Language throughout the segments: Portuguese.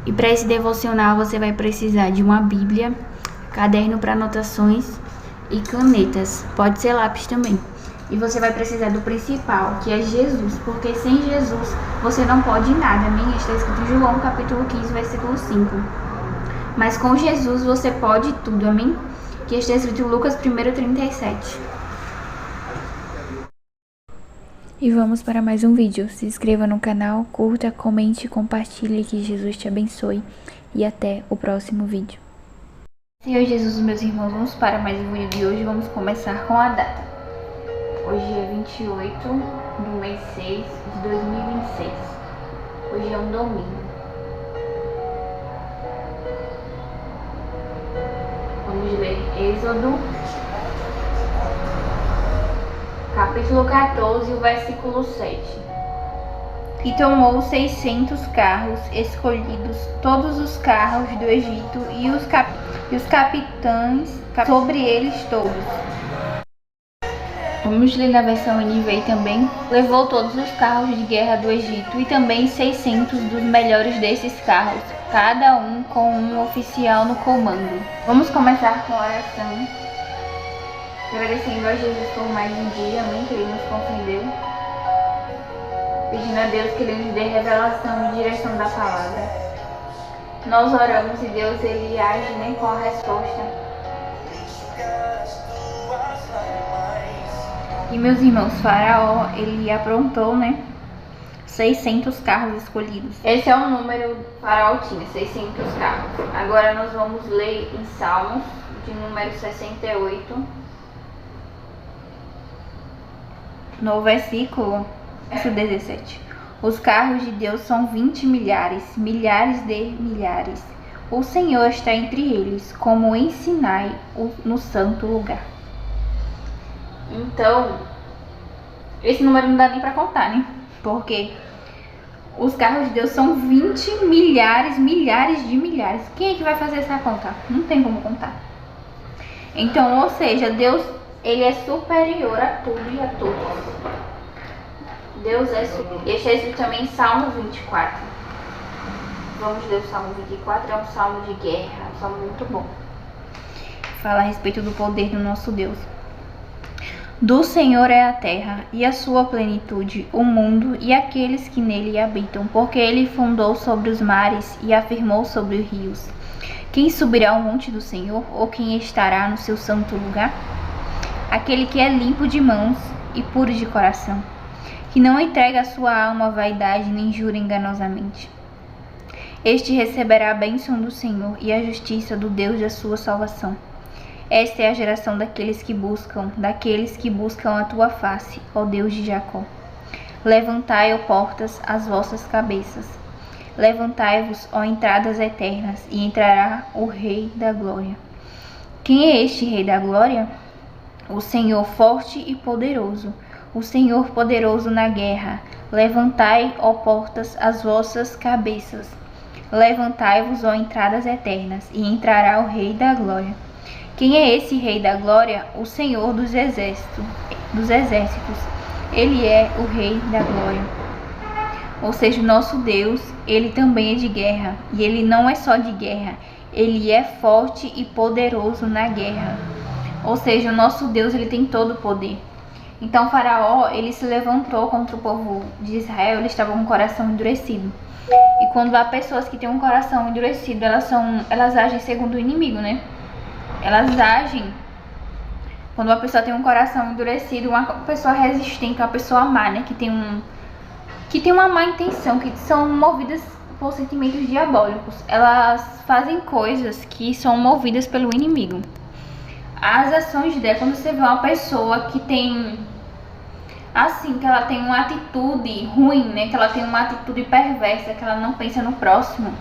E para esse devocional você vai precisar de uma Bíblia, caderno para anotações e canetas. Pode ser lápis também. E você vai precisar do principal, que é Jesus, porque sem Jesus você não pode nada, amém? Está escrito em João capítulo 15, versículo 5. Mas com Jesus você pode tudo, amém? Que está escrito em Lucas 1:37. E vamos para mais um vídeo. Se inscreva no canal, curta, comente, compartilhe, que Jesus te abençoe. E até o próximo vídeo. Senhor Jesus, meus irmãos, vamos para mais um vídeo de hoje. Vamos começar com a data. Hoje é 28 do mês 6 de 2026. Hoje é um domingo. Vamos ler Êxodo, capítulo 14, o versículo 7. E tomou 600 carros escolhidos, todos os carros do Egito, e os capitães sobre eles todos. Vamos ler na versão NVI também. Levou todos os carros de guerra do Egito e também 600 dos melhores desses carros, cada um com um oficial no comando. Vamos começar com a oração, agradecendo a Jesus por mais um dia, amém, que Ele nos concedeu. Pedindo a Deus que Ele nos dê revelação e direção da palavra. Nós oramos e Deus, Ele age, né, com a resposta. E meus irmãos, Faraó, ele aprontou, né, 600 carros escolhidos. Esse é o número que Faraó tinha, 600 carros. Agora nós vamos ler em Salmos, de número 68, no versículo 17. Os carros de Deus são 20 milhares, milhares de milhares. O Senhor está entre eles, como em Sinai, no santo lugar. Então, esse número não dá nem pra contar, né? Porque os carros de Deus são 20 milhares, milhares de milhares. Quem é que vai fazer essa conta? Não tem como contar. Então, ou seja, Deus, Ele é superior a tudo e a todos. Deus é superior. E está escrito também em Salmo 24. Vamos ler o Salmo 24, é um salmo de guerra, um salmo muito bom. Fala a respeito do poder do nosso Deus. Do Senhor é a terra e a sua plenitude, o mundo e aqueles que nele habitam, porque Ele fundou sobre os mares e afirmou sobre os rios. Quem subirá ao monte do Senhor, ou quem estará no seu santo lugar? Aquele que é limpo de mãos e puro de coração, que não entrega a sua alma à vaidade nem jura enganosamente. Este receberá a bênção do Senhor e a justiça do Deus da sua salvação. Esta é a geração daqueles que buscam a tua face, ó Deus de Jacó. Levantai, ó portas, as vossas cabeças. Levantai-vos, ó entradas eternas, e entrará o Rei da Glória. Quem é este Rei da Glória? O Senhor forte e poderoso, o Senhor poderoso na guerra. Levantai, ó portas, as vossas cabeças. Levantai-vos, ó entradas eternas, e entrará o Rei da Glória. Quem é esse Rei da Glória? O Senhor dos exércitos. Ele é o Rei da Glória. Ou seja, o nosso Deus, Ele também é de guerra. E Ele não é só de guerra, Ele é forte e poderoso na guerra. Ou seja, o nosso Deus, Ele tem todo o poder. Então Faraó, ele se levantou contra o povo de Israel, eles estavam com o coração endurecido. E quando há pessoas que têm um coração endurecido, elas agem segundo o inimigo, né? Elas agem quando uma pessoa tem um coração endurecido, uma pessoa resistente, uma pessoa má, né? Que tem uma má intenção, que são movidas por sentimentos diabólicos. Elas fazem coisas que são movidas pelo inimigo. As ações dela, quando você vê uma pessoa que tem, assim, que ela tem uma atitude ruim, né? Que ela tem uma atitude perversa, que ela não pensa no próximo,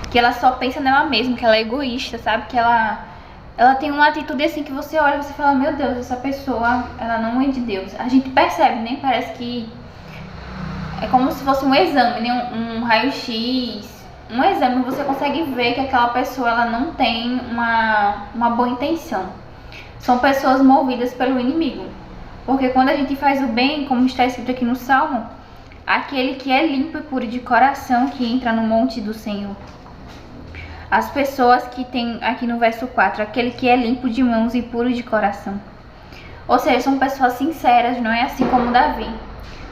que ela só pensa nela mesma, que ela é egoísta, sabe? Que ela tem uma atitude assim que você olha e você fala, meu Deus, essa pessoa, ela não é de Deus. A gente percebe, né? Parece que é como se fosse um exame, né? Um raio-x, um exame, você consegue ver que aquela pessoa, ela não tem uma boa intenção. São pessoas movidas pelo inimigo. Porque quando a gente faz o bem, como está escrito aqui no Salmo, aquele que é limpo e puro de coração, que entra no monte do Senhor. As pessoas que tem aqui no verso 4, aquele que é limpo de mãos e puro de coração. Ou seja, são pessoas sinceras, não é assim como Davi.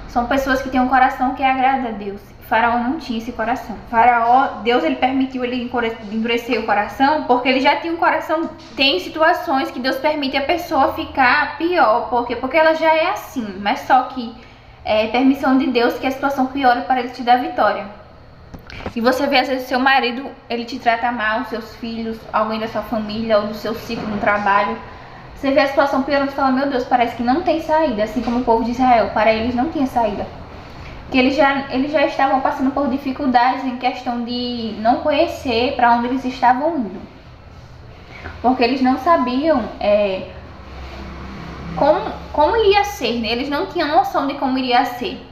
São pessoas que têm um coração que agrada a Deus. Faraó não tinha esse coração. Faraó, Deus ele permitiu ele endurecer o coração, porque ele já tinha um coração. Tem situações que Deus permite a pessoa ficar pior, porque ela já é assim, mas só que é permissão de Deus que a situação piore para ele te dar vitória. E você vê às vezes seu marido, ele te trata mal, seus filhos, alguém da sua família ou do seu ciclo no trabalho. Você vê a situação piorando e fala, meu Deus, parece que não tem saída, assim como o povo de Israel, para eles não tinha saída. Que eles já estavam passando por dificuldades em questão de não conhecer para onde eles estavam indo. Porque eles não sabiam como iria ser, né? Eles não tinham noção de como iria ser.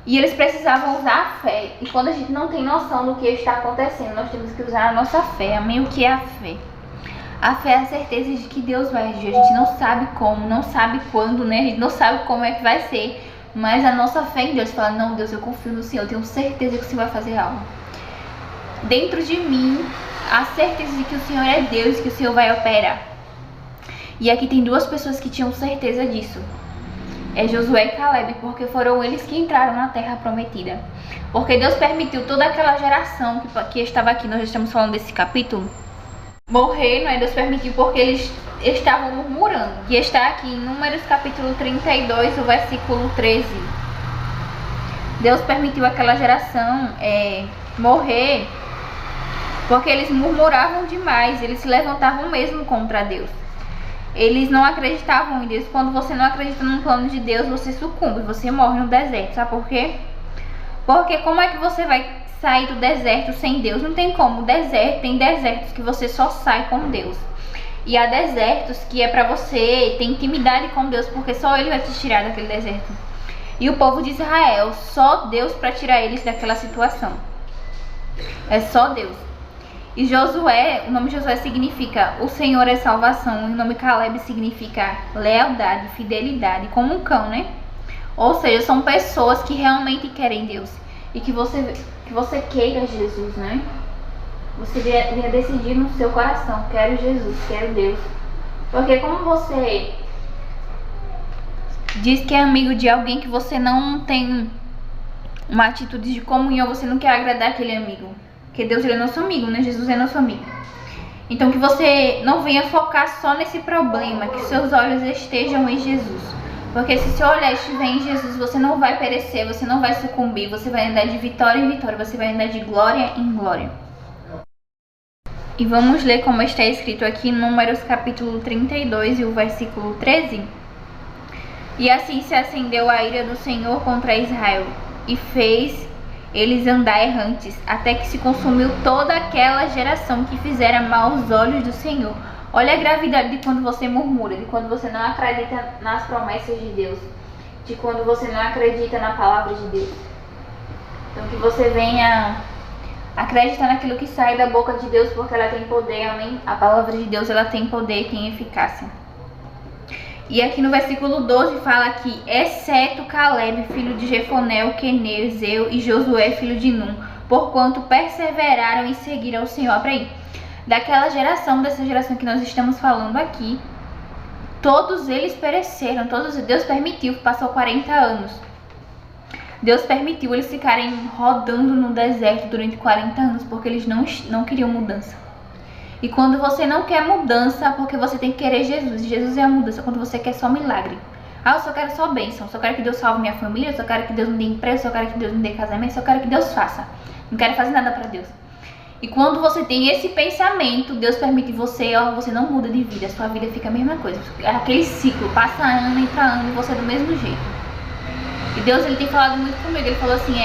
E eles precisavam usar a fé. E quando a gente não tem noção do que está acontecendo, nós temos que usar a nossa fé. Amém? O que é a fé? A fé é a certeza de que Deus vai agir. A gente não sabe como, não sabe quando, né? A gente não sabe como é que vai ser. Mas a nossa fé em Deus fala, não, Deus, eu confio no Senhor, eu tenho certeza que o Senhor vai fazer algo. Dentro de mim, a certeza de que o Senhor é Deus, que o Senhor vai operar. E aqui tem duas pessoas que tinham certeza disso. É Josué e Caleb, porque foram eles que entraram na terra prometida. Porque Deus permitiu toda aquela geração que estava aqui, nós estamos falando desse capítulo, morrer, não é? Deus permitiu porque eles estavam murmurando. E está aqui em Números capítulo 32, o versículo 13. Deus permitiu aquela geração morrer porque eles murmuravam demais, eles se levantavam mesmo contra Deus. Eles não acreditavam em Deus. Quando você não acredita no plano de Deus, você sucumbe, você morre no deserto. Sabe por quê? Porque como é que você vai sair do deserto sem Deus? Não tem como. Tem desertos que você só sai com Deus. E há desertos que é pra você ter intimidade com Deus, porque só Ele vai te tirar daquele deserto. E o povo de Israel, só Deus para tirar eles daquela situação. É só Deus. E Josué, o nome Josué significa o Senhor é salvação. O nome Caleb significa lealdade, fidelidade, como um cão, né? Ou seja, são pessoas que realmente querem Deus. E que você queira Jesus, né? Você venha decidir no seu coração, quero Jesus, quero Deus. Porque como você diz que é amigo de alguém que você não tem uma atitude de comunhão, você não quer agradar aquele amigo. Porque Deus ele é nosso amigo, né? Jesus é nosso amigo. Então que você não venha focar só nesse problema, que seus olhos estejam em Jesus. Porque se seu olhar estiver em Jesus, você não vai perecer, você não vai sucumbir, você vai andar de vitória em vitória, você vai andar de glória em glória. E vamos ler como está escrito aqui em Números capítulo 32 e o versículo 13. E assim se acendeu a ira do Senhor contra Israel, e fez eles andar errantes, até que se consumiu toda aquela geração que fizera mal aos olhos do Senhor. Olha a gravidade de quando você murmura, de quando você não acredita nas promessas de Deus, de quando você não acredita na palavra de Deus. Então que você venha acreditar naquilo que sai da boca de Deus, porque ela tem poder, amém? A palavra de Deus ela tem poder e tem eficácia. E aqui no versículo 12 fala que, exceto Caleb, filho de Jefoneu, Queneu, Zeu e Josué, filho de Num, porquanto perseveraram em seguir ao Senhor. Para aí, daquela geração, dessa geração que nós estamos falando aqui, todos eles pereceram, Deus permitiu, passou 40 anos. Deus permitiu eles ficarem rodando no deserto durante 40 anos, porque eles não queriam mudança. E quando você não quer mudança, porque você tem que querer Jesus. Jesus é a mudança quando você quer só milagre. Ah, eu só quero só bênção, só quero que Deus salve minha família, eu só quero que Deus me dê emprego, só quero que Deus me dê casamento, só quero que Deus faça. Não quero fazer nada pra Deus. E quando você tem esse pensamento, Deus permite você não muda de vida, a sua vida fica a mesma coisa. Aquele ciclo, passa ano, entra ano e você é do mesmo jeito. E Deus ele tem falado muito comigo, ele falou assim,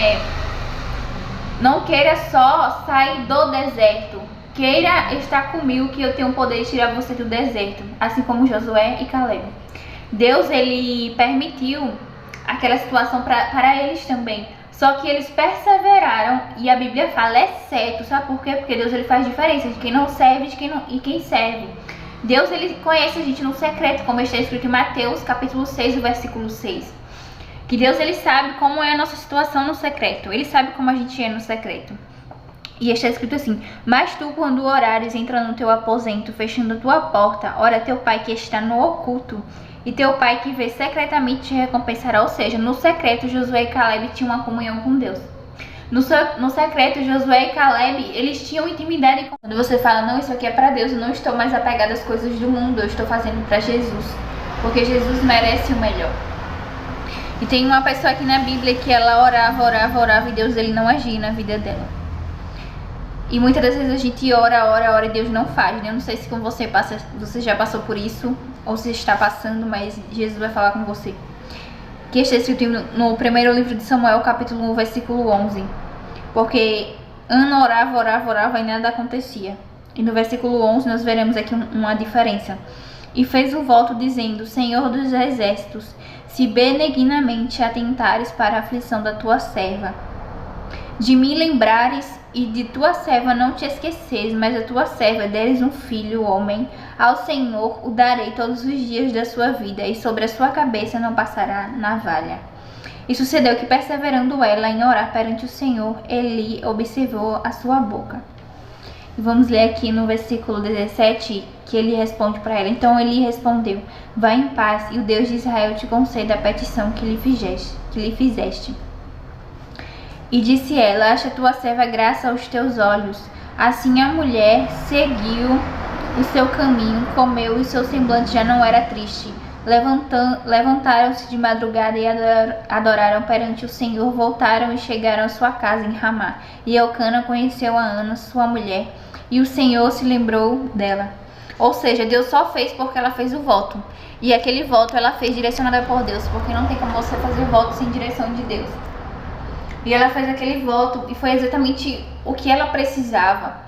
não queira só sair do deserto, queira estar comigo que eu tenho o poder de tirar você do deserto, assim como Josué e Caleb. Deus ele permitiu aquela situação para eles também, só que eles perseveraram e a Bíblia fala exceto, sabe por quê? Porque Deus ele faz diferença de quem não serve e quem serve. Deus ele conhece a gente no secreto, como está escrito em Mateus capítulo 6, o versículo 6. Que Deus, ele sabe como é a nossa situação no secreto. Ele sabe como a gente é no secreto. E está escrito assim: mas tu, quando orares, entra no teu aposento, fechando a tua porta, ora teu pai que está no oculto, e teu pai que vê secretamente te recompensará. Ou seja, no secreto, Josué e Caleb tinham uma comunhão com Deus. No secreto, Josué e Caleb, eles tinham intimidade. Quando você fala, não, isso aqui é para Deus, eu não estou mais apegada às coisas do mundo, eu estou fazendo para Jesus, porque Jesus merece o melhor. E tem uma pessoa aqui na Bíblia que ela orava e Deus, ele não agia na vida dela. E muitas das vezes a gente ora e Deus não faz, né? Eu não sei se com você já passou por isso ou se está passando, mas Jesus vai falar com você. Que está escrito no primeiro livro de Samuel, capítulo 1, versículo 11. Porque Ana orava e nada acontecia. E no versículo 11 nós veremos aqui uma diferença. E fez o voto dizendo: Senhor dos exércitos, se benignamente atentares para a aflição da tua serva, de mim lembrares e de tua serva não te esqueceres, mas a tua serva deres um filho, homem, ao Senhor o darei todos os dias da sua vida, e sobre a sua cabeça não passará navalha. E sucedeu que, perseverando ela em orar perante o Senhor, Eli observou a sua boca. E vamos ler aqui no versículo 17, que ele responde para ela. Então Eli respondeu: vá em paz, e o Deus de Israel te conceda a petição que lhe fizeste. E disse ela: acha tua serva graça aos teus olhos. Assim a mulher seguiu o seu caminho, comeu, e seu semblante já não era triste. Levantaram-se de madrugada e adoraram perante o Senhor, voltaram e chegaram à sua casa em Ramá. E Elcana conheceu a Ana, sua mulher, e o Senhor se lembrou dela. Ou seja, Deus só fez porque ela fez o voto. E aquele voto ela fez direcionada por Deus, porque não tem como você fazer voto sem direção de Deus. E ela fez aquele voto e foi exatamente o que ela precisava.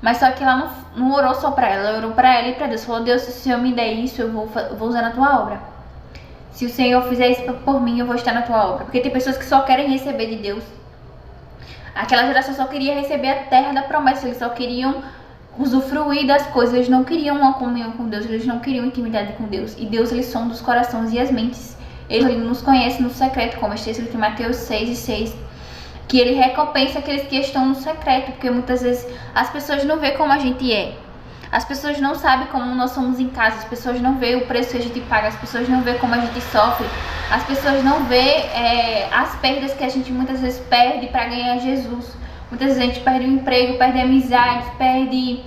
Mas só que ela não orou só pra ela orou pra ela e pra Deus. Falou: Deus, se o Senhor me der isso, eu vou usar na tua obra. Se o Senhor fizer isso por mim, eu vou estar na tua obra. Porque tem pessoas que só querem receber de Deus. Aquela geração só queria receber a terra da promessa. Eles só queriam usufruir das coisas. Eles não queriam uma comunhão com Deus. Eles não queriam intimidade com Deus. E Deus, ele sonda os corações e as mentes. Ele nos conhece no secreto, como está escrito em Mateus 6:6. Que ele recompensa aqueles que estão no secreto, porque muitas vezes as pessoas não veem como a gente é. As pessoas não sabem como nós somos em casa, as pessoas não veem o preço que a gente paga, as pessoas não veem como a gente sofre, as pessoas não veem as perdas que a gente muitas vezes perde para ganhar Jesus. Muitas vezes a gente perde o emprego, perde amizades, perde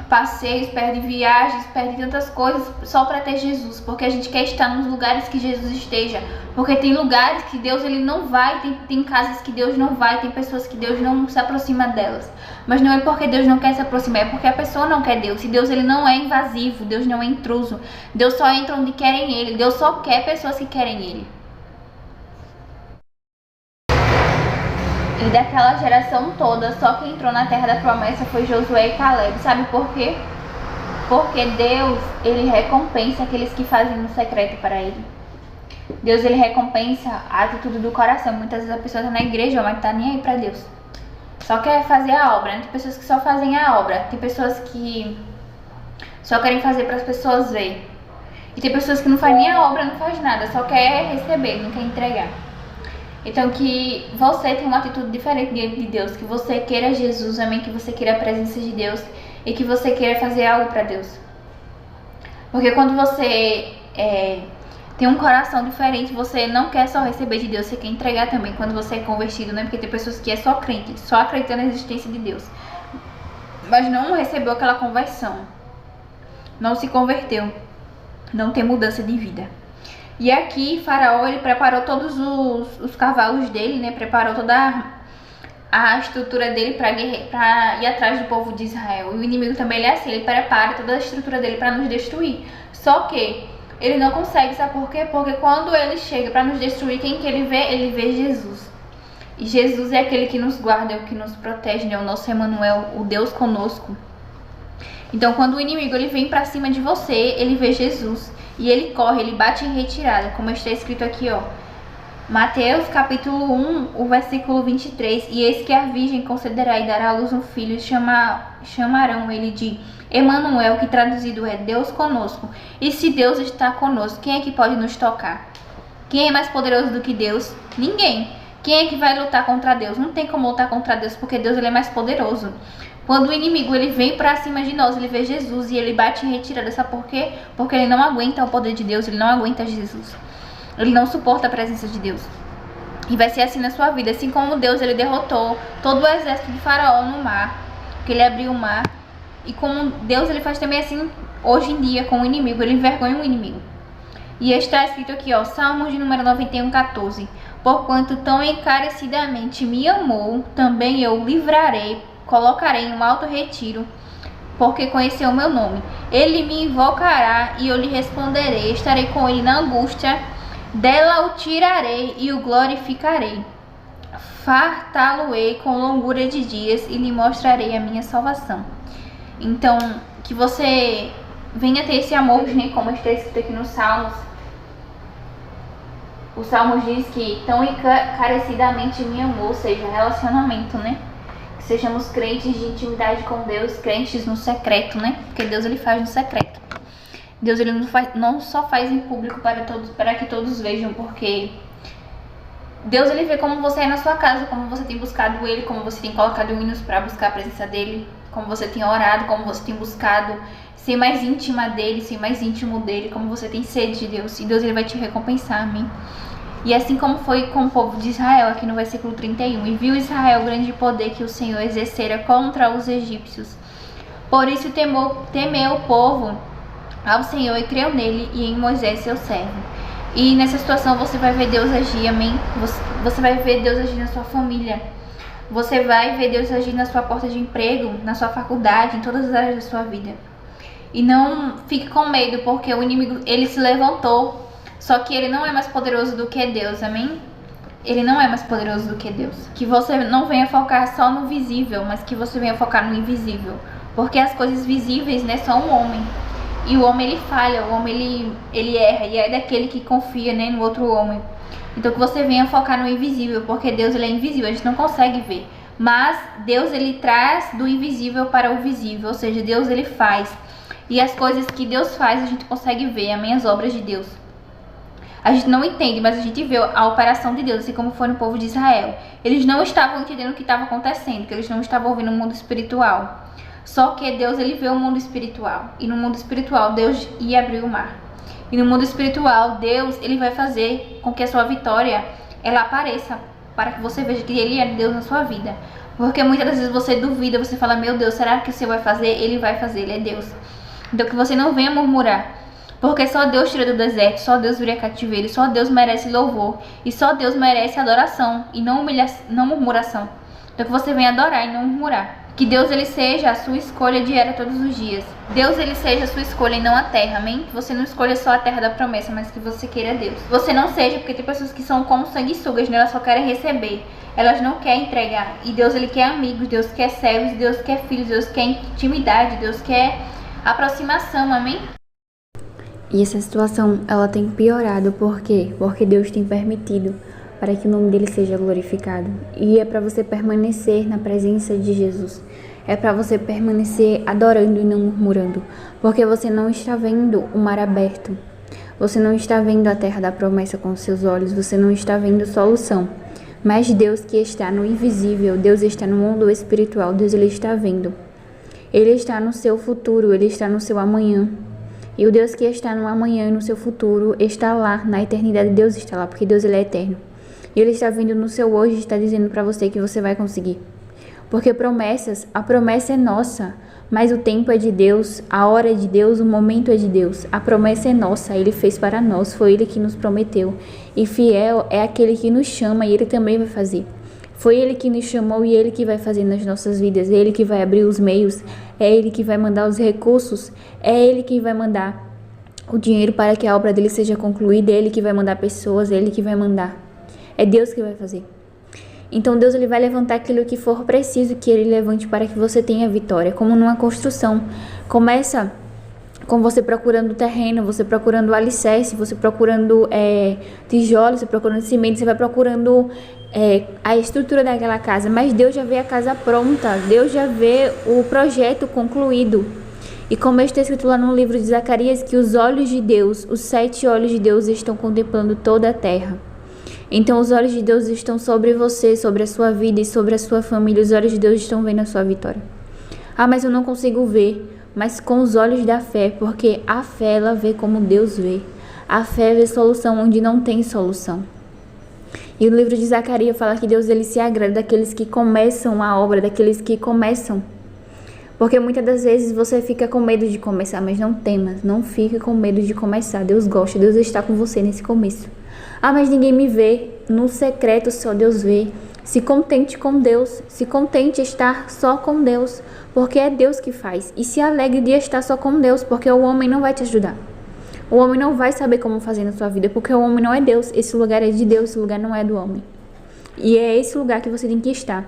passeios, perde viagens, perde tantas coisas só para ter Jesus, porque a gente quer estar nos lugares que Jesus esteja, porque tem lugares que Deus ele não vai, tem casas que Deus não vai, tem pessoas que Deus não se aproxima delas, mas não é porque Deus não quer se aproximar, é porque a pessoa não quer Deus. E Deus ele não é invasivo, Deus não é intruso, Deus só entra onde querem Ele, Deus só quer pessoas que querem Ele. E daquela geração toda, só quem entrou na terra da promessa foi Josué e Caleb. Sabe por quê? Porque Deus, ele recompensa aqueles que fazem no secreto para ele. Deus, ele recompensa a atitude do coração. Muitas vezes a pessoa tá na igreja, mas tá nem aí para Deus. Só quer fazer a obra, né? Tem pessoas que só fazem a obra. Tem pessoas que só querem fazer para as pessoas verem. E tem pessoas que não fazem nem a obra, não faz nada. Só quer receber, não quer entregar. Então que você tenha uma atitude diferente diante de Deus, que você queira Jesus, amém, que você queira a presença de Deus e que você queira fazer algo para Deus. Porque quando você tem um coração diferente, você não quer só receber de Deus, você quer entregar também quando você é convertido, né? Porque tem pessoas que é só crente, só acredita na existência de Deus, mas não recebeu aquela conversão, não se converteu, não tem mudança de vida. E aqui Faraó ele preparou todos os cavalos dele, né? Preparou toda a estrutura dele para ir atrás do povo de Israel. E o inimigo também ele é assim, ele prepara toda a estrutura dele para nos destruir. Só que ele não consegue, sabe por quê? Porque quando ele chega para nos destruir, quem que ele vê? Ele vê Jesus. E Jesus é aquele que nos guarda, é o que nos protege, né? O nosso Emmanuel, o Deus conosco. Então quando o inimigo ele vem para cima de você, ele vê Jesus. E ele corre, ele bate em retirada, como está escrito aqui, ó. Mateus capítulo 1, o versículo 23. E eis que a virgem concederá e dará à luz um filho, e chamarão ele de Emmanuel, que traduzido é Deus conosco. E se Deus está conosco, quem é que pode nos tocar? Quem é mais poderoso do que Deus? Ninguém. Quem é que vai lutar contra Deus? Não tem como lutar contra Deus, porque Deus ele é mais poderoso. Quando o inimigo ele vem pra cima de nós, ele vê Jesus e ele bate em retirada. Sabe por quê? Porque ele não aguenta o poder de Deus, ele não aguenta Jesus. Ele não suporta a presença de Deus. E vai ser assim na sua vida. Assim como Deus ele derrotou todo o exército de Faraó no mar, que ele abriu o mar. E como Deus ele faz também assim hoje em dia com o inimigo, ele envergonha o inimigo. E está escrito aqui, ó, Salmos de número 91, 14. Porquanto tão encarecidamente me amou, também eu o livrarei, colocarei em um alto retiro, porque conheceu o meu nome. Ele me invocará e eu lhe responderei. Estarei com ele na angústia, dela o tirarei e o glorificarei. Fartá-lo-ei com longura de dias e lhe mostrarei a minha salvação. Então, que você venha ter esse amor, né, como está escrito aqui nos Salmos. O Salmos diz que tão encarecidamente me amou, ou seja, relacionamento, né? Que sejamos crentes de intimidade com Deus, crentes no secreto, né? Porque Deus ele faz no secreto. Deus ele não só faz em público para que todos vejam, porque Deus ele vê como você é na sua casa, como você tem buscado ele, como você tem colocado hinos para buscar a presença dele, como você tem orado, como você tem buscado ser mais íntima dele, ser mais íntimo dele, como você tem sede de Deus. E Deus ele vai te recompensar, amém? E assim como foi com o povo de Israel, aqui no versículo 31. E viu Israel o grande poder que o Senhor exercera contra os egípcios. Por isso temeu o povo ao Senhor e creu nele e em Moisés seu servo. E nessa situação você vai ver Deus agir, amém? Você vai ver Deus agir na sua família. Você vai ver Deus agir na sua porta de emprego, na sua faculdade, em todas as áreas da sua vida. E não fique com medo, porque o inimigo, ele se levantou, só que ele não é mais poderoso do que Deus, amém? Ele não é mais poderoso do que Deus. Que você não venha focar só no visível, mas que você venha focar no invisível. Porque as coisas visíveis, né, são o homem. E o homem, ele falha, o homem, ele erra, e é daquele que confia, né, no outro homem. Então que você venha focar no invisível, porque Deus ele é invisível, a gente não consegue ver. Mas Deus ele traz do invisível para o visível, ou seja, Deus ele faz. E as coisas que Deus faz a gente consegue ver, amém? As obras de Deus. A gente não entende, mas a gente vê a operação de Deus, assim como foi no povo de Israel. Eles não estavam entendendo o que estava acontecendo, que eles não estavam ouvindo o mundo espiritual. Só que Deus ele vê o mundo espiritual. E no mundo espiritual Deus ia abrir o mar. E no mundo espiritual, Deus ele vai fazer com que a sua vitória ela apareça, para que você veja que ele é Deus na sua vida. Porque muitas das vezes você duvida, você fala, meu Deus, será que o Senhor vai fazer? Ele vai fazer, ele é Deus. Então que você não venha murmurar, porque só Deus tira do deserto, só Deus vira cativeiro, só Deus merece louvor, e só Deus merece adoração, e não murmuração. Então que você venha adorar e não murmurar. Que Deus ele seja a sua escolha diária todos os dias. Deus ele seja a sua escolha e não a terra, amém? Que você não escolha só a terra da promessa, mas que você queira Deus. Você não seja, porque tem pessoas que são como sanguessugas, né? Elas só querem receber. Elas não querem entregar. E Deus ele quer amigos, Deus quer servos, Deus quer filhos, Deus quer intimidade, Deus quer aproximação, amém? E essa situação, ela tem piorado, por quê? Porque Deus tem permitido para que o nome dele seja glorificado. E é para você permanecer na presença de Jesus. É para você permanecer adorando e não murmurando. Porque você não está vendo o mar aberto. Você não está vendo a terra da promessa com seus olhos. Você não está vendo solução. Mas Deus que está no invisível, Deus está no mundo espiritual, Deus ele está vendo. Ele está no seu futuro, ele está no seu amanhã. E o Deus que está no amanhã e no seu futuro está lá, na eternidade. Deus está lá, porque Deus ele é eterno. E ele está vindo no seu hoje e está dizendo para você que você vai conseguir. Porque a promessa é nossa, mas o tempo é de Deus, a hora é de Deus, o momento é de Deus. A promessa é nossa, ele fez para nós, foi ele que nos prometeu. E fiel é aquele que nos chama e ele também vai fazer. Foi ele que nos chamou e ele que vai fazer nas nossas vidas. É ele que vai abrir os meios, é ele que vai mandar os recursos, é ele que vai mandar o dinheiro para que a obra dele seja concluída, é ele que vai mandar pessoas, é ele que vai mandar. É Deus que vai fazer. Então Deus ele vai levantar aquilo que for preciso que ele levante para que você tenha vitória. Como numa construção. Começa com você procurando terreno, você procurando alicerce, você procurando tijolos, você procurando cimento, você vai procurando a estrutura daquela casa. Mas Deus já vê a casa pronta, Deus já vê o projeto concluído. E como está escrito lá no livro de Zacarias, que os olhos de Deus, os 7 olhos de Deus estão contemplando toda a terra. Então os olhos de Deus estão sobre você, sobre a sua vida e sobre a sua família. Os olhos de Deus estão vendo a sua vitória. Ah, mas eu não consigo ver. Mas com os olhos da fé, porque a fé ela vê como Deus vê. A fé vê solução onde não tem solução. E o livro de Zacarias fala que Deus ele se agrada daqueles que começam a obra, daqueles que começam. Porque muitas das vezes você fica com medo de começar, mas não temas, não fique com medo de começar. Deus gosta, Deus está com você nesse começo. Ah, mas ninguém me vê. No secreto só Deus vê. Se contente com Deus, se contente estar só com Deus, porque é Deus que faz. E se alegre de estar só com Deus, porque o homem não vai te ajudar. O homem não vai saber como fazer na sua vida, porque o homem não é Deus. Esse lugar é de Deus, esse lugar não é do homem. E é esse lugar que você tem que estar,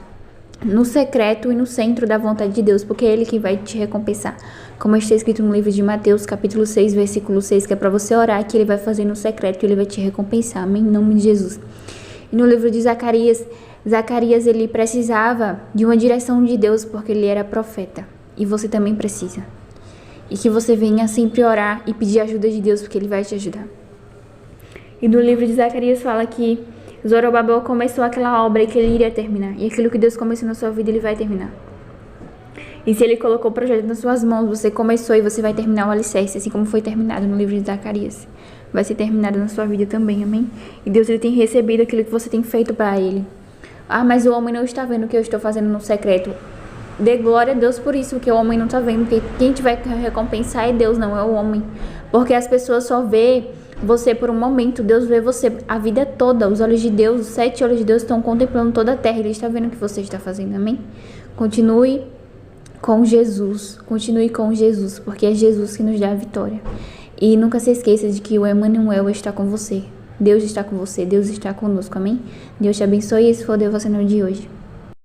no secreto e no centro da vontade de Deus, porque é Ele que vai te recompensar. Como está escrito no livro de Mateus, capítulo 6, versículo 6, que é para você orar, que Ele vai fazer no secreto e Ele vai te recompensar. Amém? Em nome de Jesus. E no livro de Zacarias, ele precisava de uma direção de Deus, porque ele era profeta. E você também precisa. E que você venha sempre orar e pedir ajuda de Deus, porque Ele vai te ajudar. E no livro de Zacarias fala que Zorobabel começou aquela obra e que ele iria terminar. E aquilo que Deus começou na sua vida, Ele vai terminar. E se Ele colocou o projeto nas suas mãos, você começou e você vai terminar o alicerce, assim como foi terminado no livro de Zacarias. Vai ser terminado na sua vida também, amém? E Deus ele tem recebido aquilo que você tem feito para Ele. Ah, mas o homem não está vendo o que eu estou fazendo no secreto. Dê glória a Deus por isso, que o homem não está vendo. Porque quem te vai recompensar é Deus, não é o homem. Porque as pessoas só vê você por um momento. Deus vê você a vida toda. Os olhos de Deus, os 7 olhos de Deus estão contemplando toda a terra. Ele está vendo o que você está fazendo, amém? Continue com Jesus. Continue com Jesus, porque é Jesus que nos dá a vitória. E nunca se esqueça de que o Emmanuel está com você. Deus está com você, Deus está conosco, amém? Deus te abençoe e esse foi o devocional de hoje.